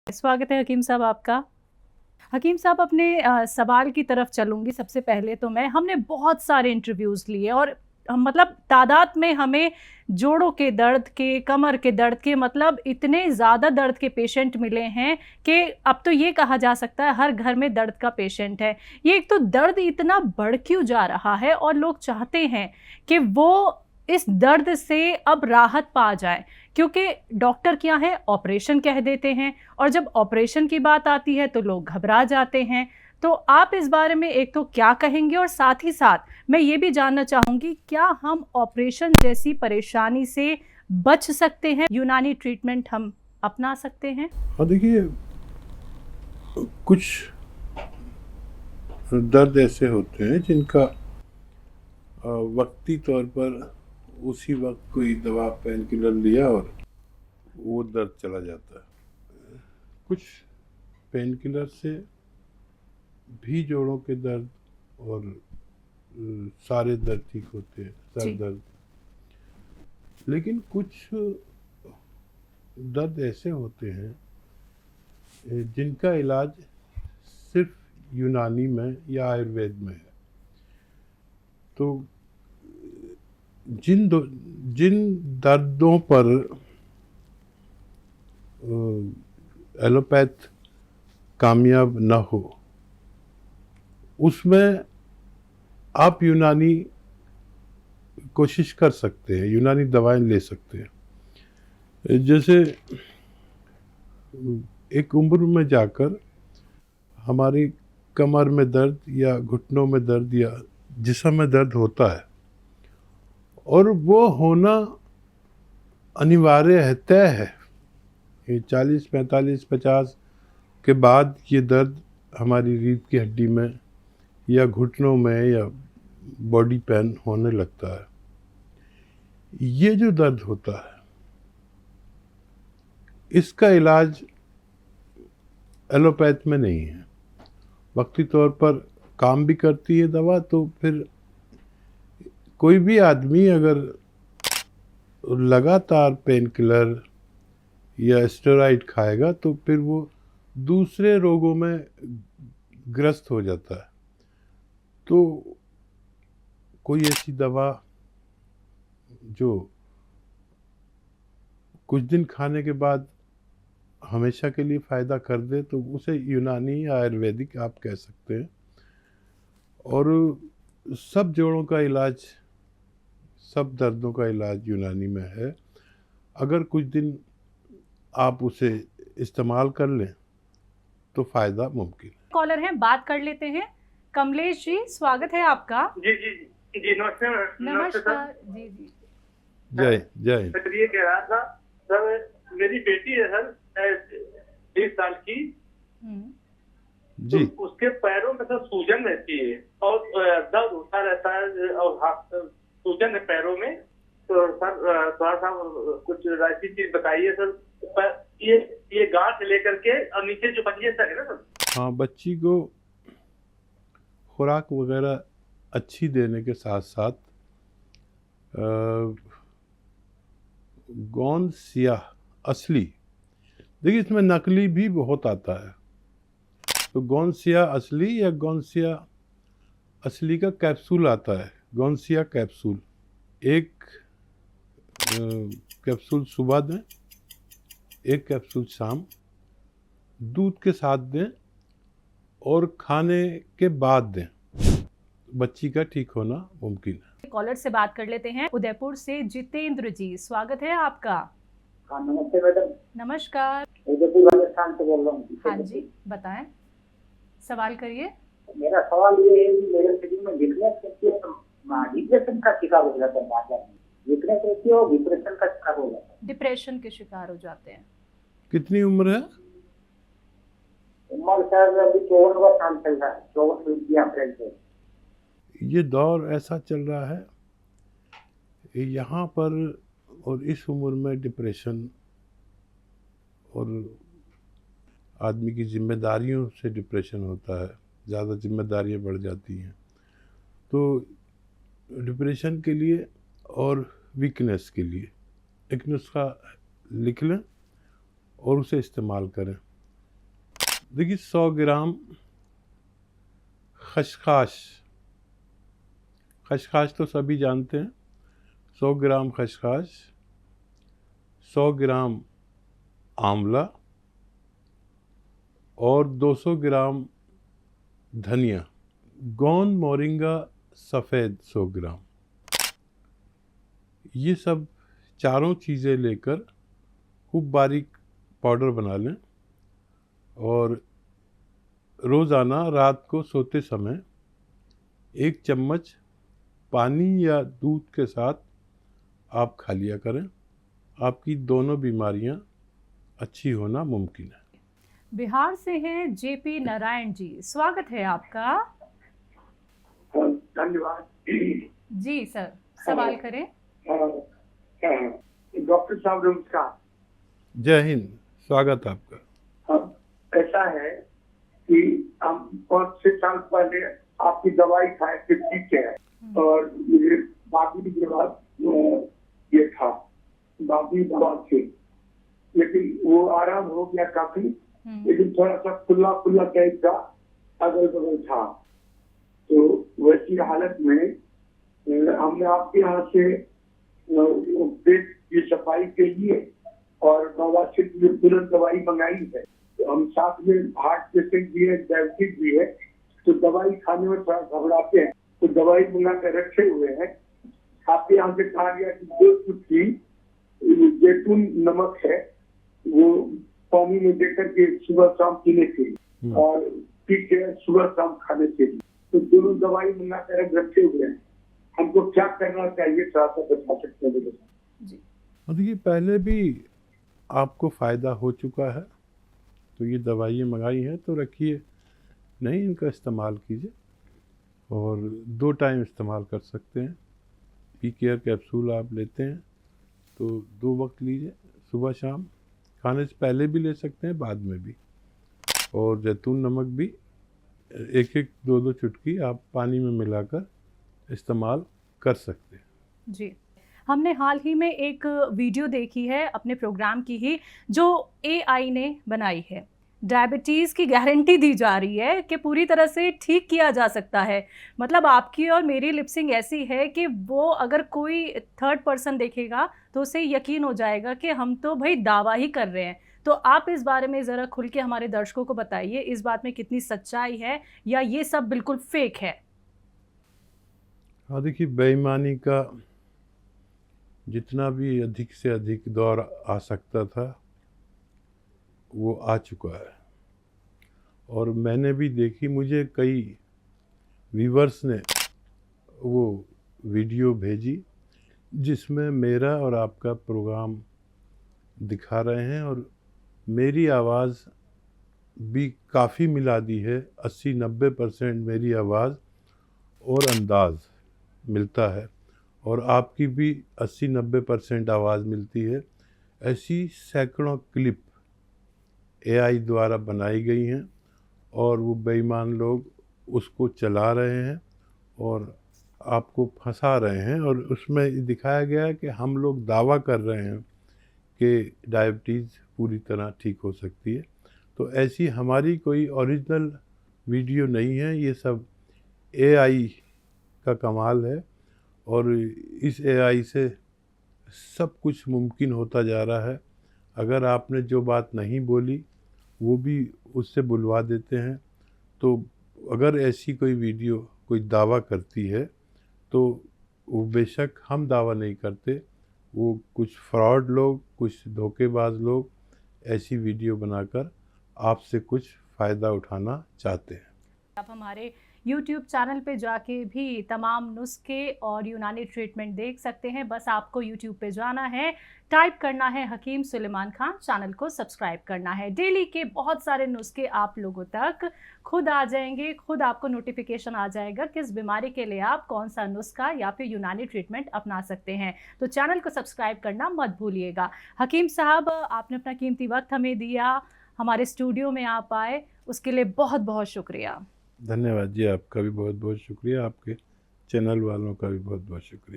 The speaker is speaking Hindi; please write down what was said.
स्वागत है हकीम साहब आपका। हकीम साहब, अपने सवाल की तरफ चलूंगी। सबसे पहले तो हमने बहुत सारे इंटरव्यूज़ लिए और मतलब तादाद में हमें जोड़ों के दर्द के, कमर के दर्द के, मतलब इतने ज़्यादा दर्द के पेशेंट मिले हैं कि अब तो ये कहा जा सकता है हर घर में दर्द का पेशेंट है। ये एक तो दर्द इतना बढ़ क्यों जा रहा है और लोग चाहते हैं कि वो इस दर्द से अब राहत पा जाए, क्योंकि डॉक्टर क्या है, ऑपरेशन कह देते हैं और जब ऑपरेशन की बात आती है तो लोग घबरा जाते हैं। तो आप इस बारे में एक तो क्या कहेंगे, और साथ ही साथ मैं ये भी जानना चाहूँगी, क्या हम ऑपरेशन जैसी परेशानी से बच सकते हैं? यूनानी ट्रीटमेंट हम अपना सकते हैं? हाँ, देखिए, कुछ दर्द ऐसे होते हैं जिनका वक्ती तौर पर उसी वक्त कोई दवा, पेन किलर लिया और वो दर्द चला जाता है। कुछ पेन किलर से भी जोड़ों के दर्द और सारे दर्द ठीक होते हैं, सर दर्द। लेकिन कुछ दर्द ऐसे होते हैं जिनका इलाज सिर्फ यूनानी में या आयुर्वेद में है। तो जिन दर्दों पर एलोपैथ कामयाब न हो, उसमें आप यूनानी कोशिश कर सकते हैं, यूनानी दवाएं ले सकते हैं। जैसे एक उम्र में जाकर हमारी कमर में दर्द या घुटनों में दर्द या जिस्म में दर्द होता है, और वो होना अनिवार्य है, तय है। ये 40, 45, 50 के बाद ये दर्द हमारी रीढ़ की हड्डी में या घुटनों में या बॉडी पेन होने लगता है। ये जो दर्द होता है, इसका इलाज एलोपैथ में नहीं है। वक्ती तौर पर काम भी करती है दवा, तो फिर कोई भी आदमी अगर लगातार पेन किलर या स्टेरॉइड खाएगा तो फिर वो दूसरे रोगों में ग्रस्त हो जाता है। तो कोई ऐसी दवा जो कुछ दिन खाने के बाद हमेशा के लिए फ़ायदा कर दे, तो उसे यूनानी या आयुर्वेदिक आप कह सकते हैं। और सब जोड़ों का इलाज, सब दर्दों का इलाज यूनानी में है। अगर कुछ दिन आप उसे इस्तेमाल कर लें तो फ़ायदा मुमकिन है। कॉलर हैं, बात कर लेते हैं। कमलेश जी, स्वागत है आपका। जी जी जी, नमस्ते। नमस्कार जी। जी जय जय। सर, ये कह रहा था सर, मेरी बेटी है सर 20 साल की जी। तो उसके पैरों में सर सूजन रहती है और दर्द होता रहता है और हाथ सूजन है पैरों में। तो सर थोड़ा सा कुछ ऐसी चीज बताइए सर। ये गांठ लेकर के और नीचे जो पंजे तक है ना सर। हाँ, बच्ची को खुराक वगैरह अच्छी देने के साथ साथ गोंद सियाह असली, देखिए इसमें नकली भी बहुत आता है। तो गोंद सियाह असली या गोंद सियाह असली का कैप्सूल आता है, गोंद सियाह कैप्सूल। एक कैप्सूल सुबह दें, एक कैप्सूल शाम, दूध के साथ दें और खाने के बाद दें। बच्ची का ठीक होना मुमकिन है। कॉलर से बात कर लेते हैं। उदयपुर से जितेंद्र जी, स्वागत है आपका। हाँ, नमस्ते मैडम। नमस्कार। उदयपुर राजस्थान से बोल रहा हूँ। हाँ जी, बताएं, सवाल करिए। मेरा सवाल ये है कि मेरे शरीर में डिप्रेशन का शिकार हो जाता है। वीकनेस रहती है और डिप्रेशन का शिकार हो जाता है। डिप्रेशन के शिकार हो जाते हैं। कितनी उम्र है? उम्र सर अभी 54 साल चल रहा है, 54 अप्रैल से। ये दौर ऐसा चल रहा है यहाँ पर, और इस उम्र में डिप्रेशन और आदमी की जिम्मेदारियों से डिप्रेशन होता है, ज़्यादा जिम्मेदारियाँ बढ़ जाती हैं। तो डिप्रेशन के लिए और वीकनेस के लिए एक नुस्खा लिख लें और उसे इस्तेमाल करें। देखिए 100 ग्राम खसखस, खसखस तो सभी जानते हैं। 100 ग्राम खसखस, 100 ग्राम आंवला और 200 ग्राम धनिया, गोंद मोरिंगा सफ़ेद 100 ग्राम, ये सब चारों चीज़ें लेकर खूब बारीक पाउडर बना लें और रोज़ाना रात को सोते समय 1 चम्मच पानी या दूध के साथ आप खा लिया करें। आपकी दोनों बीमारियां अच्छी होना मुमकिन है। बिहार से हैं जेपी नारायण जी, स्वागत है आपका। धन्यवाद जी सर, सवाल करें। डॉक्टर साहब नमस्कार। जय हिंद, स्वागत आपका। ऐसा है कि हम 5-6 साल पहले आपकी दवाई खाए थे, ठीक है, और मुझे बाकी के बाद ये था, बाकी दवा थी, लेकिन वो आराम हो गया काफी, लेकिन थोड़ा सा खुला खुला टाइप का अगल बगल था। तो वैसी हालत में हमने आपके यहाँ से पेट की सफाई के लिए और बवासीर के लिए तुरंत दवाई मंगाई है। तो हम साथ में हार्ट पेशेंट भी है, डायबिटिक भी है, तो दवाई खाने में थोड़ा घबराते हैं, तो दवाई मंगा कर रखे हुए हैं। आपके यहाँ से कहा गया कि 2 चुटकी जैतून नमक है, वो पानी में देकर के सुबह शाम पीने के लिए और ठीक है सुबह शाम खाने के लिए, तो दोनों दवाई मंगा कर रखे हुए हैं। हमको क्या करना चाहिए, थोड़ा सा बता सकते हैं? जी देखिए पहले भी आपको फ़ायदा हो चुका है, तो ये दवाइयाँ मंगाई हैं तो रखिए, नहीं इनका इस्तेमाल कीजिए और 2 टाइम इस्तेमाल कर सकते हैं। पी केयर कैप्सूल आप लेते हैं तो 2 वक्त लीजिए, सुबह शाम, खाने से पहले भी ले सकते हैं, बाद में भी। और जैतून नमक भी 1-1, 2-2 चुटकी आप पानी में मिलाकर इस्तेमाल कर सकते हैं। जी, हमने हाल ही में एक वीडियो देखी है अपने प्रोग्राम की ही, जो AI ने बनाई है। डायबिटीज़ की गारंटी दी जा रही है कि पूरी तरह से ठीक किया जा सकता है। मतलब आपकी और मेरी लिपसिंग ऐसी है कि वो अगर कोई थर्ड पर्सन देखेगा तो उसे यकीन हो जाएगा कि हम तो भाई दावा ही कर रहे हैं। तो आप इस बारे में ज़रा खुल के हमारे दर्शकों को बताइए, इस बात में कितनी सच्चाई है या ये सब बिल्कुल फेक है? हाँ देखिए, बेईमानी का जितना भी अधिक से अधिक दौर आ सकता था वो आ चुका है। और मैंने भी देखी, मुझे कई व्यूवर्स ने वो वीडियो भेजी जिसमें मेरा और आपका प्रोग्राम दिखा रहे हैं और मेरी आवाज़ भी काफ़ी मिला दी है। 80-90% मेरी आवाज़ और अंदाज़ मिलता है और आपकी भी 80-90% आवाज़ मिलती है। ऐसी सैकड़ों क्लिप AI द्वारा बनाई गई हैं और वो बेईमान लोग उसको चला रहे हैं और आपको फंसा रहे हैं। और उसमें दिखाया गया है कि हम लोग दावा कर रहे हैं कि डायबिटीज़ पूरी तरह ठीक हो सकती है। तो ऐसी हमारी कोई ओरिजिनल वीडियो नहीं है, ये सब AI का कमाल है और इस AI से सब कुछ मुमकिन होता जा रहा है। अगर आपने जो बात नहीं बोली वो भी उससे बुलवा देते हैं। तो अगर ऐसी कोई वीडियो कोई दावा करती है तो वो बेशक हम दावा नहीं करते, वो कुछ फ्रॉड लोग, कुछ धोखेबाज लोग ऐसी वीडियो बनाकर आपसे कुछ फ़ायदा उठाना चाहते हैं। आप हमारे YouTube चैनल पे जाके भी तमाम नुस्खे और यूनानी ट्रीटमेंट देख सकते हैं। बस आपको YouTube पे जाना है, टाइप करना है हकीम सुलेमान खान, चैनल को सब्सक्राइब करना है। डेली के बहुत सारे नुस्खे आप लोगों तक खुद आ जाएंगे, खुद आपको नोटिफिकेशन आ जाएगा किस बीमारी के लिए आप कौन सा नुस्खा या फिर यूनानी ट्रीटमेंट अपना सकते हैं। तो चैनल को सब्सक्राइब करना मत भूलिएगा। हकीम साहब, आपने अपना कीमती वक्त हमें दिया, हमारे स्टूडियो में आप आए, उसके लिए बहुत बहुत शुक्रिया। धन्यवाद जी, आपका भी बहुत बहुत शुक्रिया, आपके चैनल वालों का भी बहुत बहुत शुक्रिया।